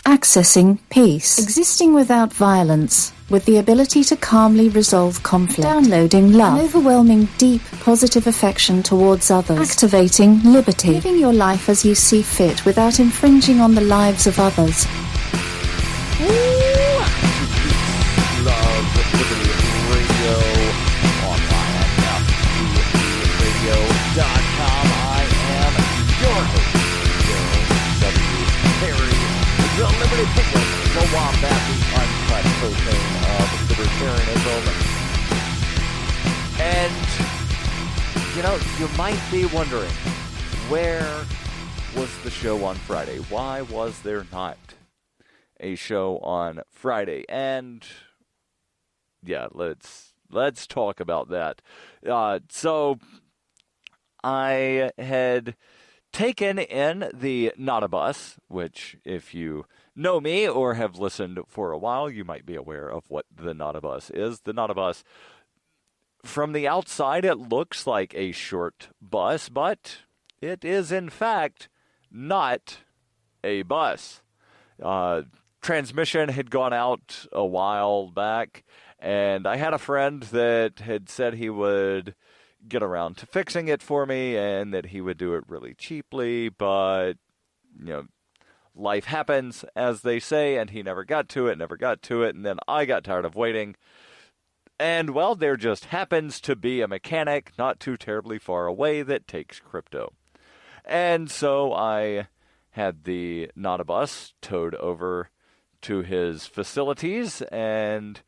Accessing peace. Existing without violence, with the ability to calmly resolve conflict. Downloading love. An overwhelming, deep, positive affection towards others. Activating liberty. Living your life as you see fit without infringing on the lives of others. Love Liberty Radio online at FBRadio.com. I am your host, Darryl W. Perry, the Liberty Penguin, the Wombat, the uncut cocaine of libertarianism. And, you might be wondering, where was the show on Friday? Why was there not a show on Friday? And yeah, let's talk about that. So I had taken in the Not a Bus, which if you know me or have listened for a while, you might be aware of what the Not a Bus is. The Not a Bus, from the outside, it looks like a short bus, but it is in fact not a bus. Transmission had gone out a while back, and I had a friend that had said he would get around to fixing it for me and that he would do it really cheaply, but, life happens, as they say, and he never got to it, and then I got tired of waiting. And, well, there just happens to be a mechanic not too terribly far away that takes crypto. And so I had the Not a Bus towed over to his facilities and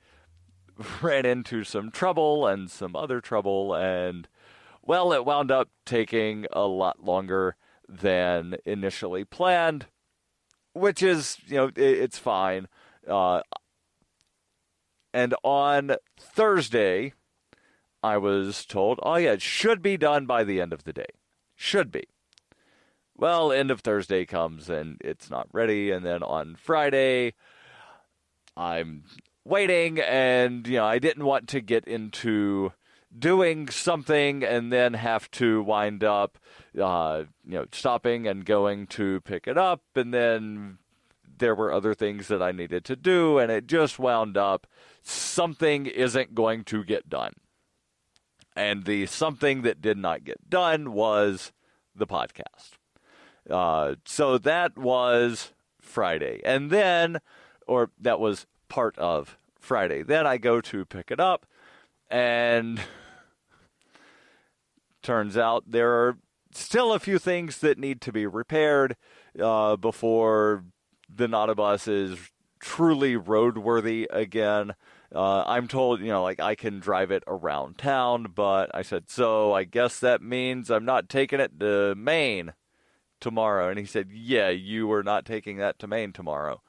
ran into some trouble and some other trouble, and, well, it wound up taking a lot longer than initially planned, which is, it's fine. And on Thursday, I was told, it should be done by the end of the day. Should be. Well, end of Thursday comes and it's not ready, and then on Friday, I'm waiting, and, I didn't want to get into doing something and then have to wind up, stopping and going to pick it up, and then there were other things that I needed to do, and it just wound up something isn't going to get done. And the something that did not get done was the podcast. So that was Friday. And then, or that was part of Friday. Then I go to pick it up, and turns out there are still a few things that need to be repaired before the Not a Bus is truly roadworthy again. I'm told, I can drive it around town, but I said, so I guess that means I'm not taking it to Maine tomorrow. And he said, yeah, you are not taking that to Maine tomorrow.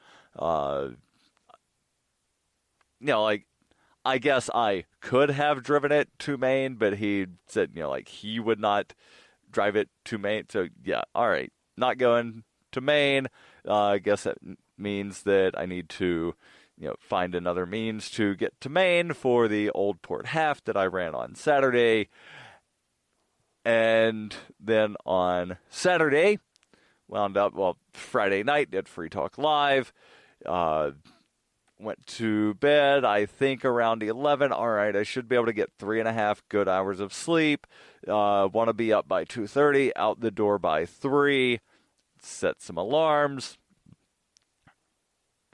I guess I could have driven it to Maine, but he said, he would not drive it to Maine. So, yeah, all right, not going to Maine. I guess that means that I need to, find another means to get to Maine for the Old Port Half that I ran on Saturday. And then on Saturday, Friday night at Free Talk Live, went to bed, I think, around 11. All right, I should be able to get 3.5 good hours of sleep. Want to be up by 2:30, out the door by 3. Set some alarms.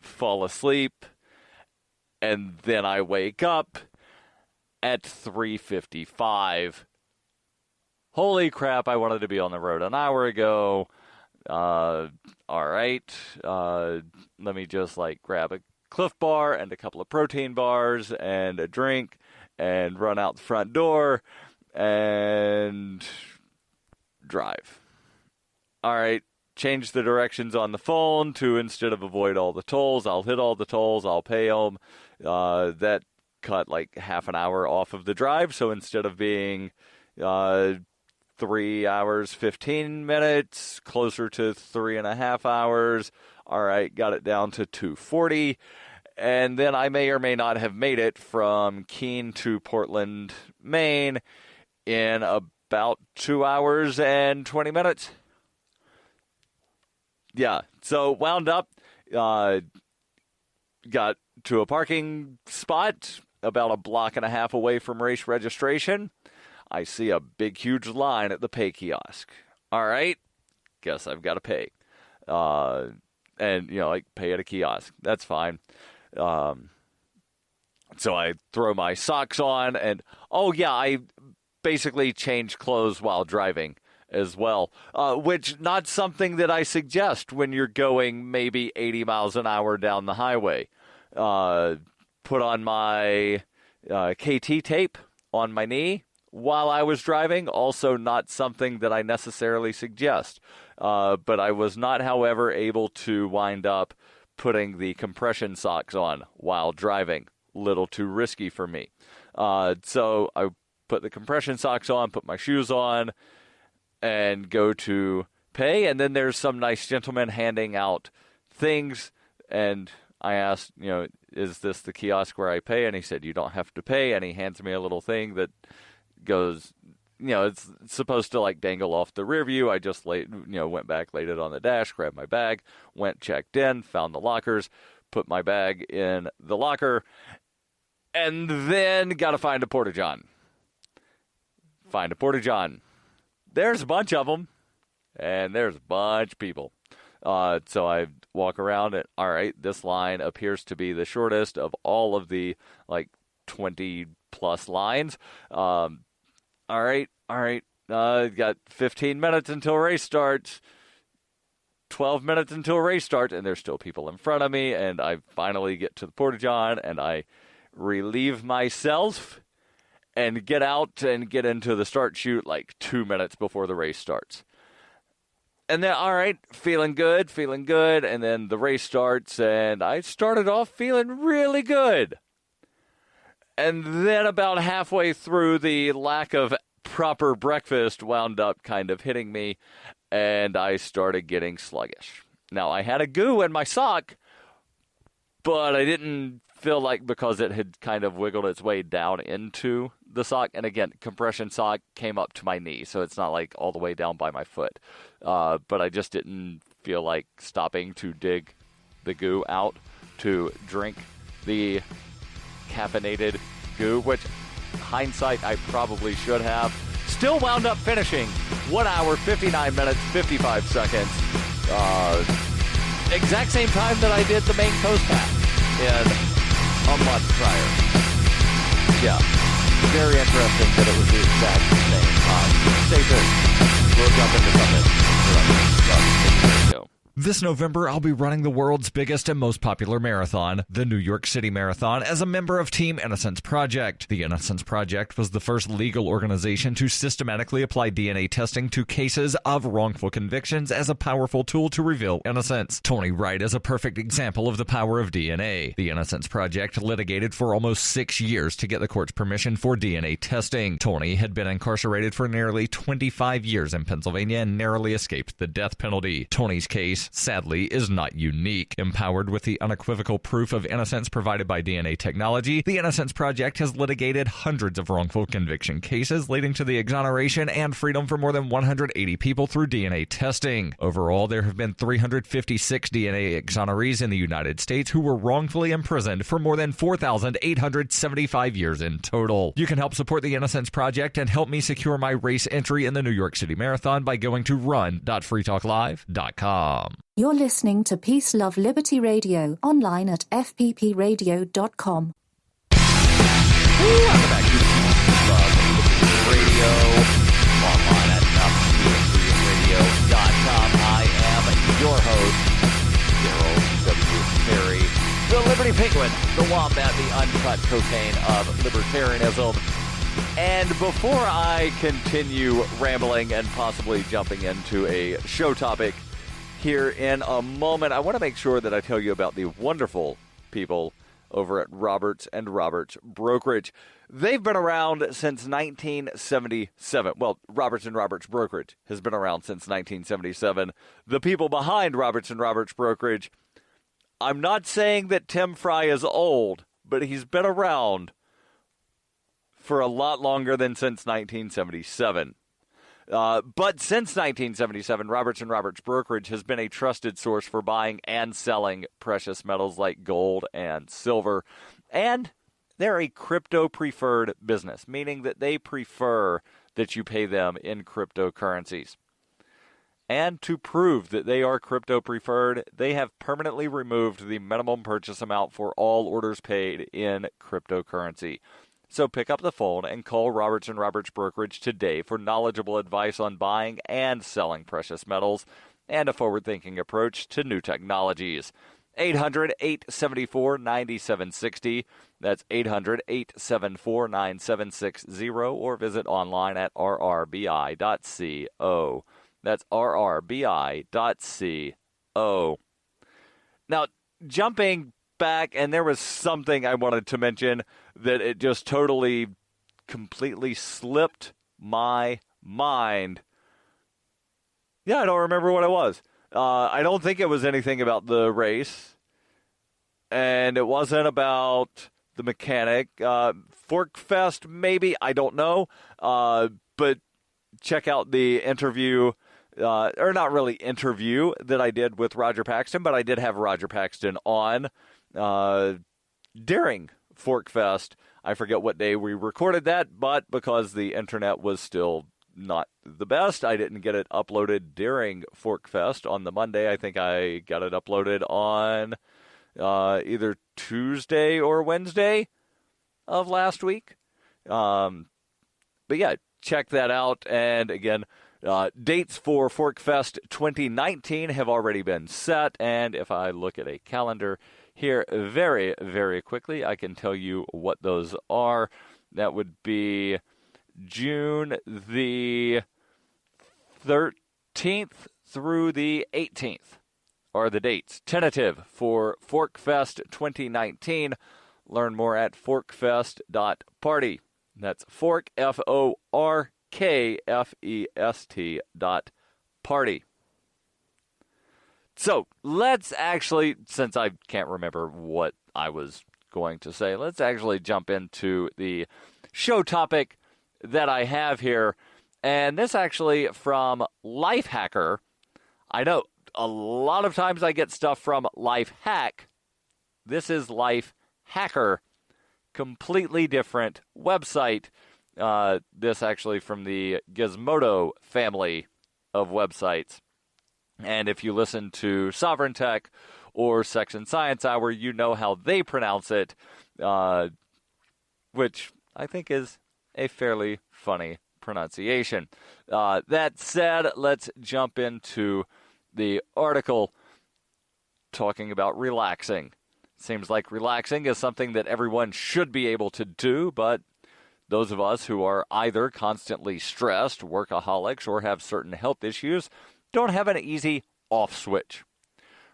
Fall asleep. And then I wake up at 3:55. Holy crap, I wanted to be on the road an hour ago. All right. Let me just, grab a Cliff Bar and a couple of protein bars and a drink and run out the front door and drive. All right, change the directions on the phone to, instead of avoid all the tolls, I'll hit all the tolls, I'll pay them. That cut half an hour off of the drive, so instead of being 3 hours, 15 minutes, closer to 3.5 hours. All right, got it down to 2:40. And then I may or may not have made it from Keene to Portland, Maine in about 2 hours and 20 minutes. Yeah, so wound up Got to a parking spot about a block and a half away from race registration. I see a big, huge line at the pay kiosk. All right, guess I've got to pay. And, pay at a kiosk. That's fine. So I throw my socks on, and, I basically change clothes while driving as well, which not something that I suggest when you're going maybe 80 miles an hour down the highway. Put on my KT tape on my knee while I was driving, also not something that I necessarily suggest. But I was not, however, able to wind up putting the compression socks on while driving. Little too risky for me. So I put the compression socks on, put my shoes on, and go to pay. And then there's some nice gentleman handing out things. And I asked, is this the kiosk where I pay? And he said, you don't have to pay. And he hands me a little thing that goes, it's supposed to dangle off the rear view. I just went back, laid it on the dash, grabbed my bag, went, checked in, found the lockers, put my bag in the locker, and then got to find a Porta-John. Find a Porta-John. There's a bunch of them, and there's a bunch of people. So I walk around and, all right, this line appears to be the shortest of all of the 20 plus lines. All right. Got 15 minutes until race starts. 12 minutes until race starts, and there's still people in front of me, and I finally get to the Porta-John, and I relieve myself and get out and get into the start chute 2 minutes before the race starts. And then, all right, feeling good, and then the race starts, and I started off feeling really good. And then about halfway through, the lack of proper breakfast wound up kind of hitting me, and I started getting sluggish. Now, I had a goo in my sock, but I didn't feel like, because it had kind of wiggled its way down into the sock, and again, compression sock came up to my knee, so it's not all the way down by my foot. But I just didn't feel like stopping to dig the goo out to drink the caffeinated goo, which, hindsight, I probably should have. Still wound up finishing 1 hour, 59 minutes, 55 seconds. Exact same time that I did the Maine Coast Pack in a month prior. Yeah. Very interesting that it was the exact same time. Stay tuned. We'll jump into something. This November, I'll be running the world's biggest and most popular marathon, the New York City Marathon, as a member of Team Innocence Project. The Innocence Project was the first legal organization to systematically apply DNA testing to cases of wrongful convictions as a powerful tool to reveal innocence. Tony Wright is a perfect example of the power of DNA. The Innocence Project litigated for almost 6 years to get the court's permission for DNA testing. Tony had been incarcerated for nearly 25 years in Pennsylvania and narrowly escaped the death penalty. Tony's case, sadly, is not unique. Empowered with the unequivocal proof of innocence provided by DNA technology, the Innocence Project has litigated hundreds of wrongful conviction cases, leading to the exoneration and freedom for more than 180 people through DNA testing. Overall, there have been 356 DNA exonerees in the United States who were wrongfully imprisoned for more than 4,875 years in total. You can help support the Innocence Project and help me secure my race entry in the New York City Marathon by going to run.freetalklive.com. You're listening to Peace, Love, Liberty Radio, online at fppradio.com. Welcome back to Peace, Love, Liberty Radio, online at fppradio.com. I am your host, Darryl W. Perry, the Liberty Penguin, the Wombat, the uncut cocaine of libertarianism. And before I continue rambling and possibly jumping into a show topic here in a moment, I want to make sure that I tell you about the wonderful people over at Roberts and Roberts Brokerage. They've been around since 1977. Well, Roberts and Roberts Brokerage has been around since 1977. The people behind Roberts and Roberts Brokerage, I'm not saying that Tim Fry is old, but he's been around for a lot longer than since 1977. But since 1977, Roberts & Roberts Brokerage has been a trusted source for buying and selling precious metals like gold and silver. And they're a crypto-preferred business, meaning that they prefer that you pay them in cryptocurrencies. And to prove that they are crypto-preferred, they have permanently removed the minimum purchase amount for all orders paid in cryptocurrency. So pick up the phone and call Roberts & Roberts Brokerage today for knowledgeable advice on buying and selling precious metals and a forward-thinking approach to new technologies. 800-874-9760. That's 800-874-9760, or visit online at rrbi.co. That's rrbi.co. Now, jumping back, and there was something I wanted to mention that it just totally, completely slipped my mind. Yeah, I don't remember what it was. I don't think it was anything about the race, and it wasn't about the mechanic. Fork Fest, maybe, I don't know. But check out the interview, or not really interview, that I did with Roger Paxton, but I did have Roger Paxton on during Fork Fest. I forget what day we recorded that, but because the internet was still not the best, I didn't get it uploaded during Fork Fest on the Monday. I think I got it uploaded on either Tuesday or Wednesday of last week. But yeah, check that out. And again, dates for Fork Fest 2019 have already been set. And if I look at a calendar here very, very quickly, I can tell you what those are. That would be June the 13th through the 18th are the dates. Tentative for Fork Fest 2019. Learn more at forkfest.party. That's fork, FORKFEST.party. So let's actually, since I can't remember what I was going to say, let's actually jump into the show topic that I have here. And this actually from Lifehacker. I know a lot of times I get stuff from Lifehack. This is Lifehacker. Completely different website. This actually from the Gizmodo family of websites. And if you listen to Sovereign Tech or Section Science Hour, you know how they pronounce it, which I think is a fairly funny pronunciation. That said, let's jump into the article talking about relaxing. Seems like relaxing is something that everyone should be able to do, but those of us who are either constantly stressed, workaholics, or have certain health issues don't have an easy off switch.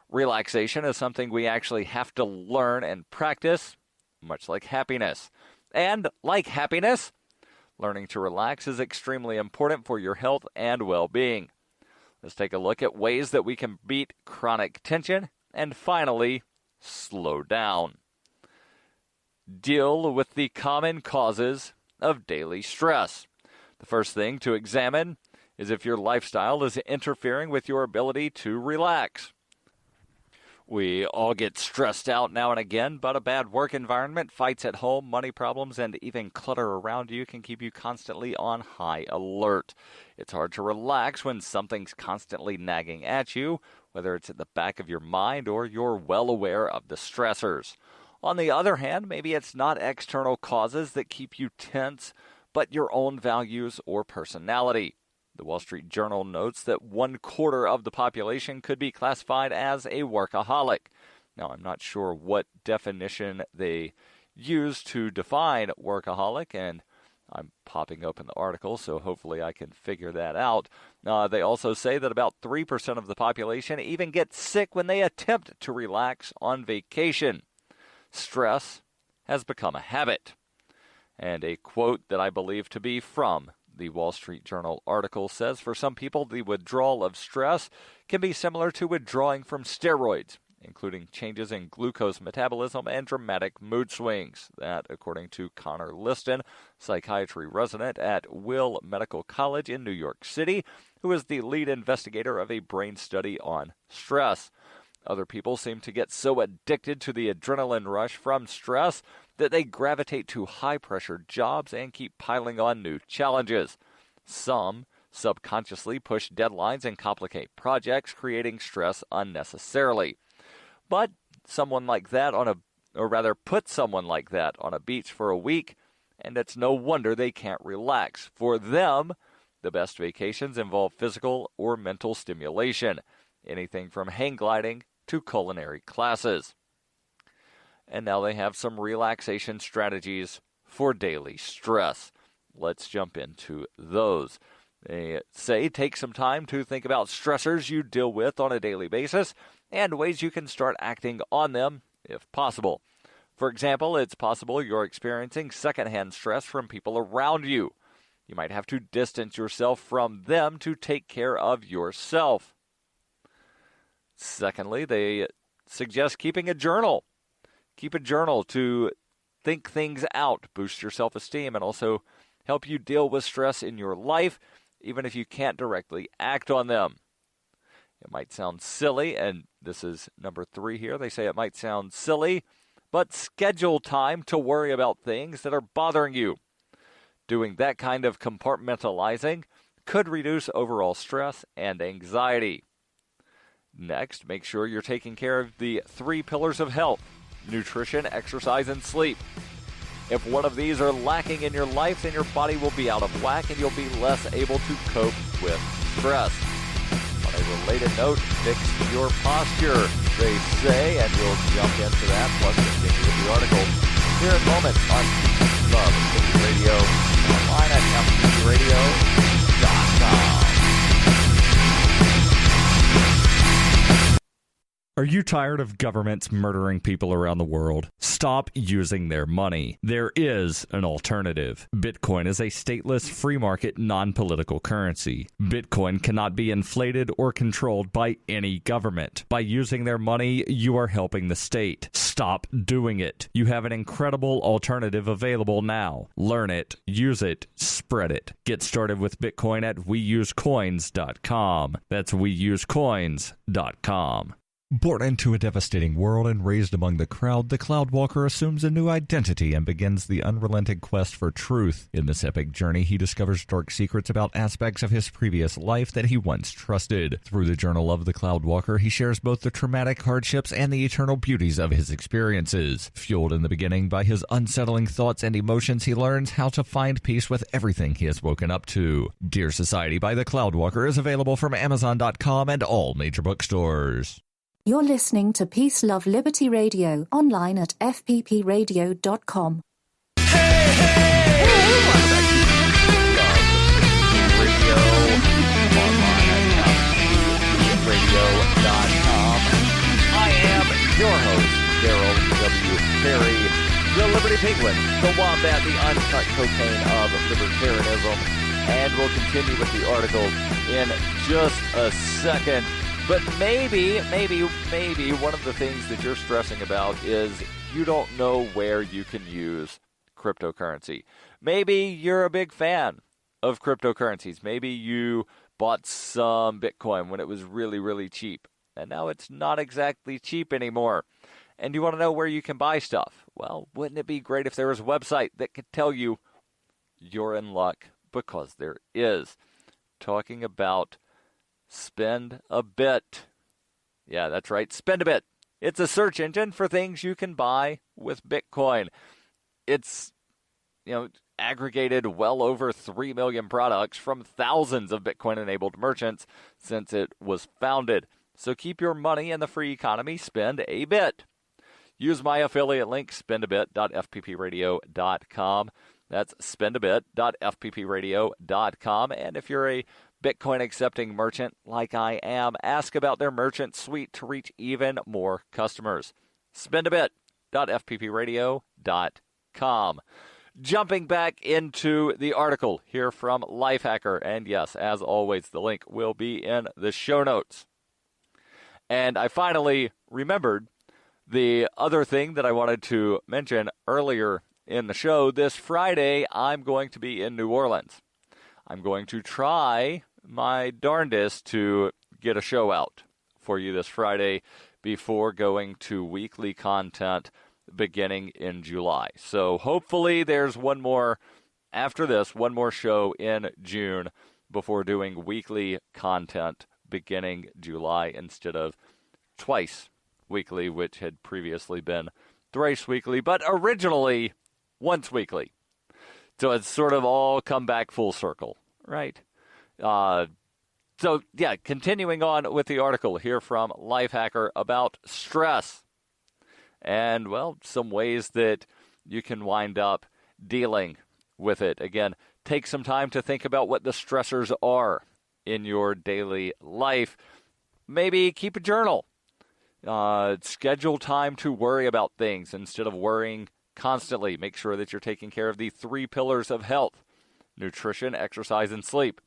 Relaxation is something we actually have to learn and practice, much like happiness. And like happiness, learning to relax is extremely important for your health and well-being. Let's take a look at ways that we can beat chronic tension and finally slow down. Deal with the common causes of daily stress. The first thing to examine is if your lifestyle is interfering with your ability to relax. We all get stressed out now and again, but a bad work environment, fights at home, money problems, and even clutter around you can keep you constantly on high alert. It's hard to relax when something's constantly nagging at you, whether it's at the back of your mind or you're well aware of the stressors. On the other hand, maybe it's not external causes that keep you tense, but your own values or personality. The Wall Street Journal notes that 1/4 of the population could be classified as a workaholic. Now, I'm not sure what definition they use to define workaholic, and I'm popping open the article, so hopefully I can figure that out. They also say that about 3% of the population even get sick when they attempt to relax on vacation. Stress has become a habit. And a quote that I believe to be from the Wall Street Journal article says, for some people, the withdrawal of stress can be similar to withdrawing from steroids. including changes in glucose metabolism and dramatic mood swings. That, according to Connor Liston, psychiatry resident at Will Medical College in New York City, who is the lead investigator of a brain study on stress. Other people seem to get so addicted to the adrenaline rush from stress that they gravitate to high-pressure jobs and keep piling on new challenges. Some subconsciously push deadlines and complicate projects, creating stress unnecessarily. But put someone like that on a beach for a week, and it's no wonder they can't relax. For them, the best vacations involve physical or mental stimulation, anything from hang gliding to culinary classes. And now they have some relaxation strategies for daily stress. Let's jump into those. They say take some time to think about stressors you deal with on a daily basis and ways you can start acting on them if possible. For example, it's possible you're experiencing secondhand stress from people around you. You might have to distance yourself from them to take care of yourself. Secondly, they suggest keeping a journal. Keep a journal to think things out, boost your self-esteem, and also help you deal with stress in your life, even if you can't directly act on them. It might sound silly, and this is number 3 here. They say it might sound silly, but schedule time to worry about things that are bothering you. Doing that kind of compartmentalizing could reduce overall stress and anxiety. Next, make sure you're taking care of the 3 pillars of health: nutrition, exercise, and sleep. If one of these are lacking in your life, then your body will be out of whack and you'll be less able to cope with stress. On a related note, fix your posture, they say, and we'll jump into that, plus continue with the article here in moments on Love Radio, online at FPPRadio.com. Are you tired of governments murdering people around the world? Stop using their money. There is an alternative. Bitcoin is a stateless, free market, non-political currency. Bitcoin cannot be inflated or controlled by any government. By using their money, you are helping the state. Stop doing it. You have an incredible alternative available now. Learn it, use it, spread it. Get started with Bitcoin at weusecoins.com. That's weusecoins.com. Born into a devastating world and raised among the crowd, the Cloudwalker assumes a new identity and begins the unrelenting quest for truth. In this epic journey, he discovers dark secrets about aspects of his previous life that he once trusted. Through the journal of the Cloudwalker, he shares both the traumatic hardships and the eternal beauties of his experiences. Fueled in the beginning by his unsettling thoughts and emotions, he learns how to find peace with everything he has woken up to. Dear Society by the Cloudwalker is available from Amazon.com and all major bookstores. You're listening to Peace, Love, Liberty Radio, online at fppradio.com. I am your host, Darryl W. Perry, the Liberty Penguin, the Wombat, the uncut cocaine of libertarianism, and we'll continue with the article in just a second. But maybe one of the things that you're stressing about is you don't know where you can use cryptocurrency. Maybe you're a big fan of cryptocurrencies. Maybe you bought some Bitcoin when it was really, really cheap, and now it's not exactly cheap anymore. And you want to know where you can buy stuff. Well, wouldn't it be great if there was a website that could tell you you're in luck? Because there is. Talking about Spend a Bit. Yeah, that's right. Spend a Bit. It's a search engine for things you can buy with Bitcoin. It's, aggregated well over 3 million products from thousands of Bitcoin-enabled merchants since it was founded. So keep your money in the free economy. Spend a bit. Use my affiliate link, spendabit.fppradio.com. That's spendabit.fppradio.com. And if you're a Bitcoin-accepting merchant like I am, ask about their merchant suite to reach even more customers. Spendabit.fppradio.com. Jumping back into the article here from Lifehacker. And yes, as always, the link will be in the show notes. And I finally remembered the other thing that I wanted to mention earlier in the show. This Friday, I'm going to be in New Orleans. I'm going to try my darndest to get a show out for you this Friday before going to weekly content beginning in July. So hopefully there's one more show in June before doing weekly content beginning July instead of twice weekly, which had previously been thrice weekly, but originally once weekly. So it's sort of all come back full circle, right? Continuing on with the article here from Lifehacker about stress and, well, some ways that you can wind up dealing with it. Again, take some time to think about what the stressors are in your daily life. Maybe keep a journal. Schedule time to worry about things instead of worrying constantly. Make sure that you're taking care of the 3 pillars of health: nutrition, exercise, and sleep.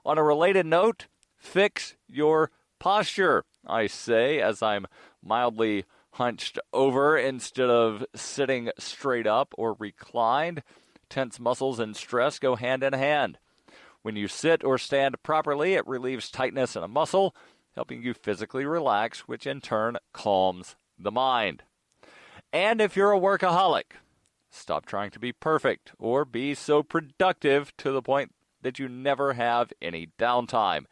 On a related note, fix your posture, I say, as I'm mildly hunched over instead of sitting straight up or reclined. Tense muscles and stress go hand in hand. When you sit or stand properly, it relieves tightness in a muscle, helping you physically relax, which in turn calms the mind. And if you're a workaholic, stop trying to be perfect or be so productive to the point that you never have any downtime.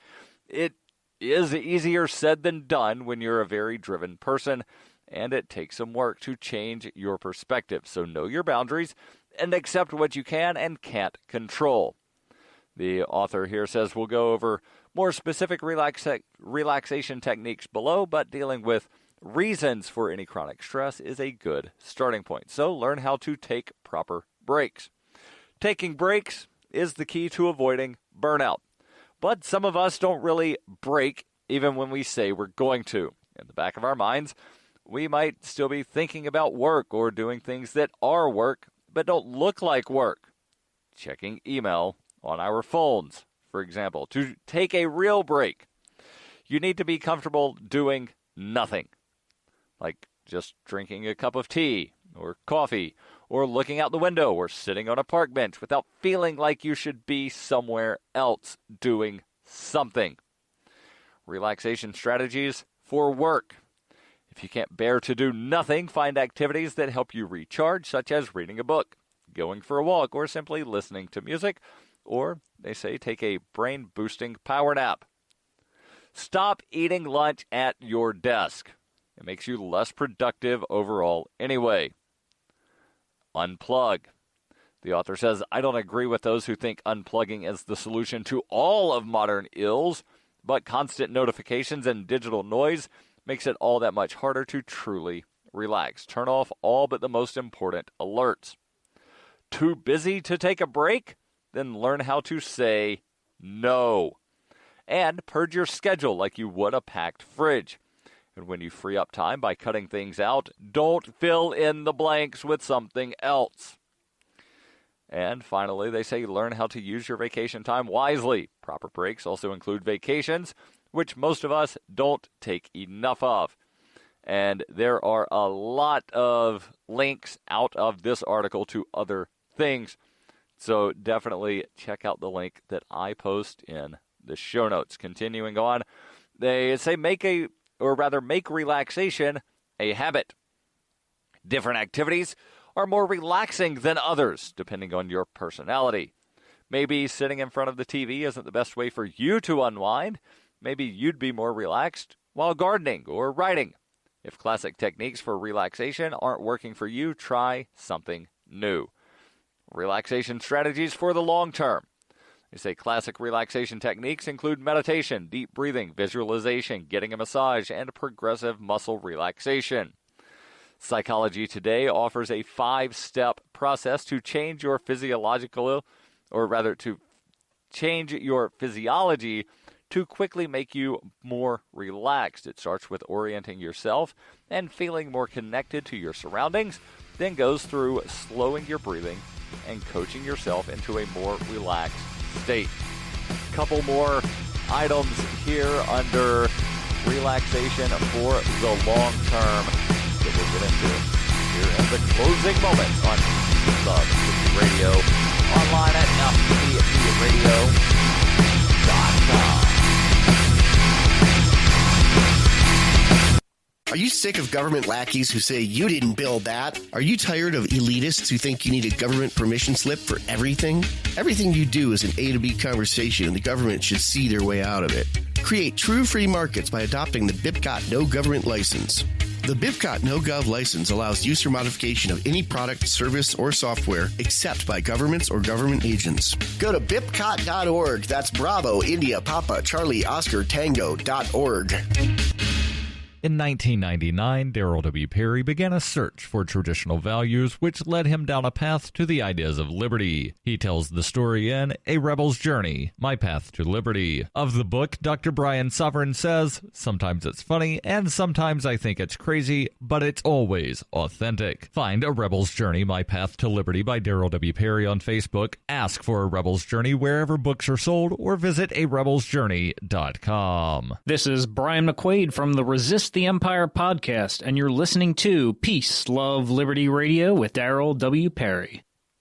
It is easier said than done when you're a very driven person, and it takes some work to change your perspective. So know your boundaries and accept what you can and can't control. The author here says we'll go over more specific relaxation techniques below, but dealing with reasons for any chronic stress is a good starting point. So learn how to take proper breaks. Taking breaks is the key to avoiding burnout. But some of us don't really break even when we say we're going to. In the back of our minds, we might still be thinking about work or doing things that are work but don't look like work. Checking email on our phones, for example. To take a real break, you need to be comfortable doing nothing, like just drinking a cup of tea or coffee or looking out the window or sitting on a park bench without feeling like you should be somewhere else doing something. Relaxation strategies for work. If you can't bear to do nothing, find activities that help you recharge, such as reading a book, going for a walk, or simply listening to music. Or, they say, take a brain-boosting power nap. Stop eating lunch at your desk. It makes you less productive overall anyway. Unplug. The author says, I don't agree with those who think unplugging is the solution to all of modern ills, but constant notifications and digital noise makes it all that much harder to truly relax. Turn off all but the most important alerts. Too busy to take a break? Then learn how to say no. And purge your schedule like you would a packed fridge. And when you free up time by cutting things out, don't fill in the blanks with something else. And finally, they say learn how to use your vacation time wisely. Proper breaks also include vacations, which most of us don't take enough of. And there are a lot of links out of this article to other things. So definitely check out the link that I post in the show notes. Continuing on, they say make relaxation a habit. Different activities are more relaxing than others, depending on your personality. Maybe sitting in front of the TV isn't the best way for you to unwind. Maybe you'd be more relaxed while gardening or writing. If classic techniques for relaxation aren't working for you, try something new. Relaxation strategies for the long term. They say classic relaxation techniques include meditation, deep breathing, visualization, getting a massage, and progressive muscle relaxation. Psychology Today offers a 5-step process to change your physiology to quickly make you more relaxed. It starts with orienting yourself and feeling more connected to your surroundings, then goes through slowing your breathing and coaching yourself into a more relaxed state. Couple more items here under relaxation for the long term that we'll get into here in the closing moments on Love Liberty Radio, online at FPPRadio.com. Are you sick of government lackeys who say you didn't build that? Are you tired of elitists who think you need a government permission slip for everything? Everything you do is an A to B conversation, and the government should see their way out of it. Create true free markets by adopting the BIPCOT No Government License. The BIPCOT No Gov license allows use or modification of any product, service, or software except by governments or government agents. Go to BIPCOT.org. That's Bravo, India, Papa, Charlie, Oscar, Tango.org. In 1999, Darryl W. Perry began a search for traditional values, which led him down a path to the ideas of liberty. He tells the story in A Rebel's Journey, My Path to Liberty. Of the book, Dr. Brian Sovereign says, sometimes it's funny, and sometimes I think it's crazy, but it's always authentic. Find A Rebel's Journey, My Path to Liberty by Darryl W. Perry on Facebook, ask for A Rebel's Journey wherever books are sold, or visit arebelsjourney.com. This is Brian McQuaid from the Resist the Empire podcast, and you're listening to Peace, Love, Liberty Radio with Darryl W. Perry. I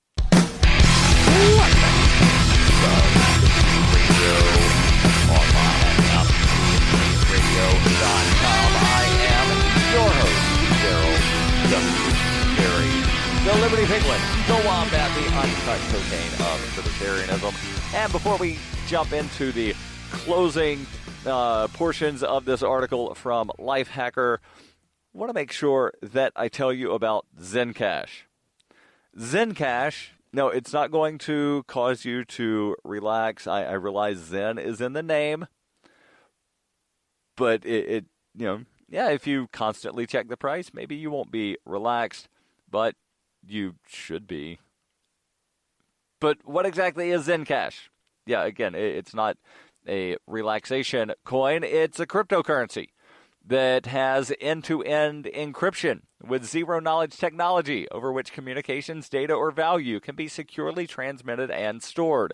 am your host, Darryl W. Perry, the Liberty Penguin, the Wombat, the uncut cocaine of libertarianism. And before we jump into the closing portions of this article from Lifehacker, I want to make sure that I tell you about Zencash. Zencash, no, it's not going to cause you to relax. I realize Zen is in the name, but it if you constantly check the price, maybe you won't be relaxed, but you should be. But what exactly is Zencash? Yeah, again, it's not a relaxation coin. It's a cryptocurrency that has end-to-end encryption with zero-knowledge technology over which communications, data, or value can be securely transmitted and stored.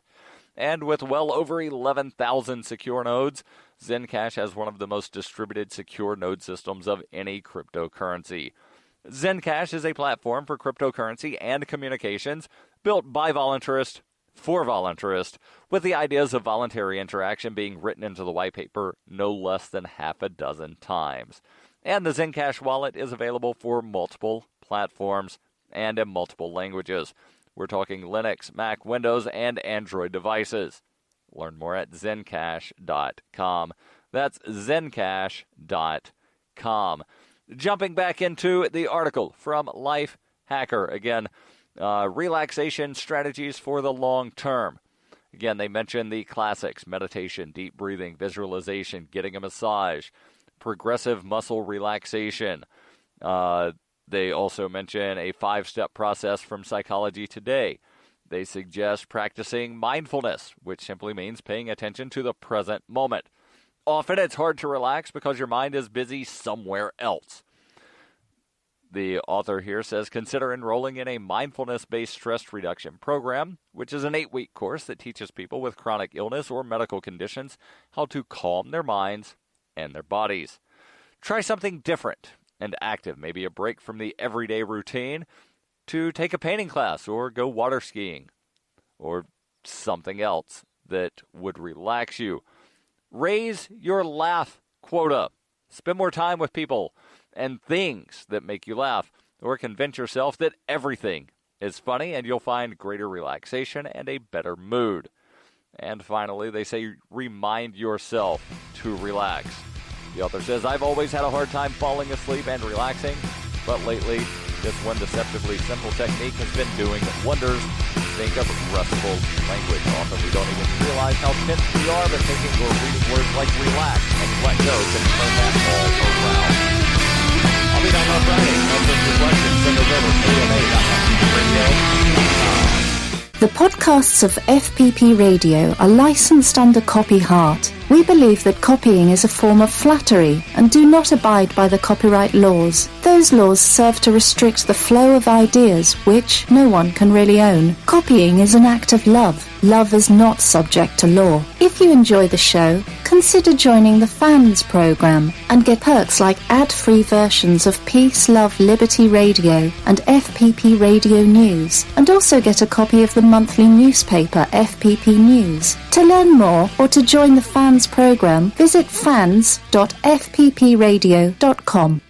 And with well over 11,000 secure nodes, Zencash has one of the most distributed secure node systems of any cryptocurrency. Zencash is a platform for cryptocurrency and communications built by voluntarists for voluntarists, with the ideas of voluntary interaction being written into the white paper no less than half a dozen times. And the Zencash wallet is available for multiple platforms and in multiple languages. We're talking Linux, Mac, Windows, and Android devices. Learn more at zencash.com. That's zencash.com. Jumping back into the article from Lifehacker. Again, relaxation strategies for the long term. Again, they mention the classics: meditation, deep breathing, visualization, getting a massage, progressive muscle relaxation. They also mention a 5-step process from Psychology Today. They suggest practicing mindfulness, which simply means paying attention to the present moment. Often it's hard to relax because your mind is busy somewhere else. The author here says, consider enrolling in a mindfulness-based stress reduction program, which is an 8-week course that teaches people with chronic illness or medical conditions how to calm their minds and their bodies. Try something different and active, maybe a break from the everyday routine to take a painting class or go water skiing or something else that would relax you. Raise your laugh quota. Spend more time with people and things that make you laugh, or convince yourself that everything is funny, and you'll find greater relaxation and a better mood. And finally, they say remind yourself to relax. The author says, I've always had a hard time falling asleep and relaxing, but lately, this one deceptively simple technique has been doing wonders. Think of restful language. Often we don't even realize how tense we are, but thinking or reading words like relax and let go can turn that all around. I'll be back on Friday. Answer your questions. Send those over to AMA.radio.com. The podcasts of FPP Radio are licensed under Copy Heart. We believe that copying is a form of flattery and do not abide by the copyright laws. Those laws serve to restrict the flow of ideas which no one can really own. Copying is an act of love. love is not subject to law. If you enjoy the show, consider joining the Fans program and get perks like ad-free versions of Peace, Love, Liberty Radio and FPP Radio News, and also get a copy of the monthly newspaper FPP News. To learn more or to join the Fans program, visit fans.fppradio.com.